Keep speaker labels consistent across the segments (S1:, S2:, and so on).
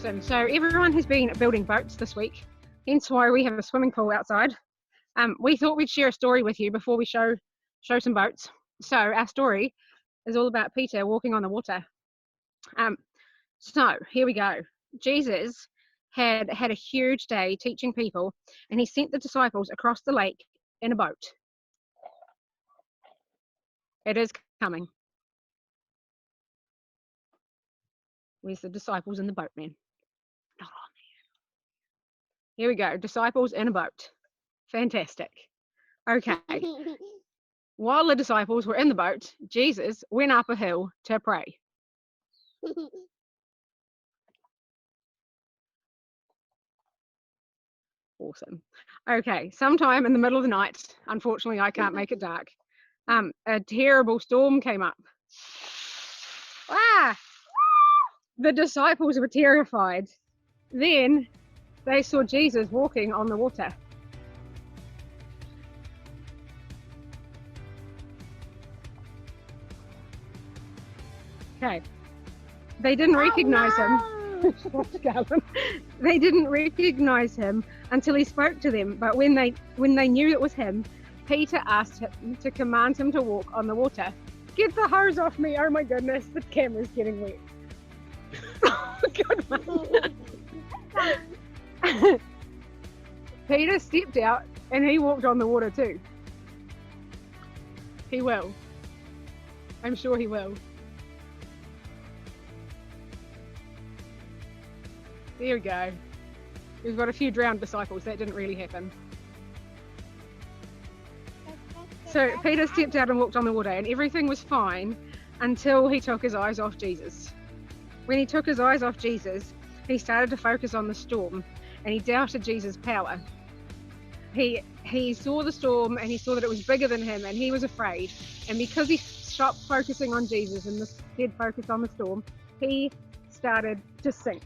S1: Awesome. So everyone has been building boats this week, hence why we have a swimming pool outside. We thought we'd share a story with you before we show some boats. So our story is all about Peter walking on the water. So here we go. Jesus had a huge day teaching people, and he sent the disciples across the lake in a boat. It is coming. Where's the disciples in the boat, man? Not on there. Here we go. Disciples in a boat. Fantastic. Okay. While the disciples were in the boat, Jesus went up a hill to pray. Awesome. Okay, sometime in the middle of the night, unfortunately I can't make it dark, a terrible storm came up. The disciples were terrified. Then they saw Jesus walking on the water. Okay, they didn't recognize him. They didn't recognize him until he spoke to them, but when they knew it was him, Peter asked him to command him to walk on the water. Get the hose off me, oh my goodness, the camera's getting wet. Good one. Peter stepped out and he walked on the water too. He will. I'm sure he will. There we go. We've got a few drowned disciples. That didn't really happen. So Peter stepped out and walked on the water, and everything was fine until he took his eyes off Jesus. When he took his eyes off Jesus, he started to focus on the storm, and he doubted Jesus' power. He saw the storm and he saw that it was bigger than him, and he was afraid. And because he stopped focusing on Jesus and instead focused on the storm, he started to sink.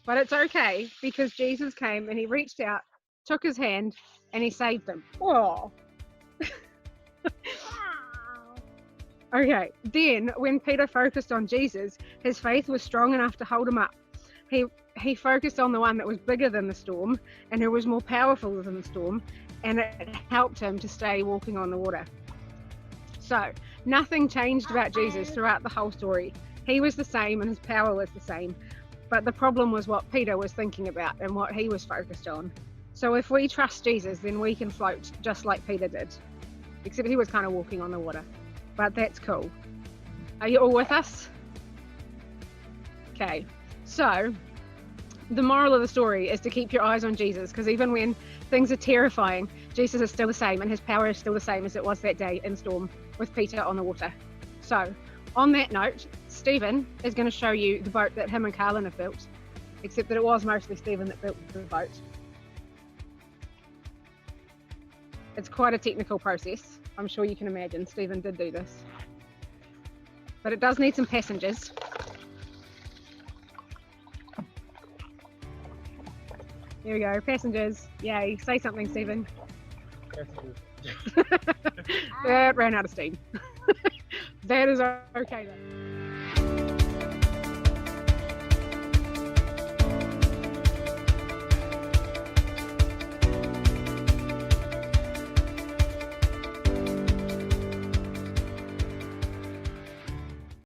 S1: But it's okay, because Jesus came and he reached out, took his hand, and he saved him. Whoa. Okay, then when Peter focused on Jesus, his faith was strong enough to hold him up. He focused on the one that was bigger than the storm and who was more powerful than the storm, and it helped him to stay walking on the water. So nothing changed about Jesus throughout the whole story. He was the same and his power was the same. But the problem was what Peter was thinking about and what he was focused on. So if we trust Jesus, then we can float just like Peter did. Except he was kind of walking on the water. But that's cool. Are you all with us? Okay, so the moral of the story is to keep your eyes on Jesus, because even when things are terrifying, Jesus is still the same and his power is still the same as it was that day in the storm with Peter on the water. So on that note, Stephen is going to show you the boat that him and Carlin have built, except that it was mostly Stephen that built the boat. It's quite a technical process. I'm sure you can imagine Stephen did do this. But it does need some passengers. Here we go, passengers. Yay, say something, Stephen. That ran out of steam. That is okay though.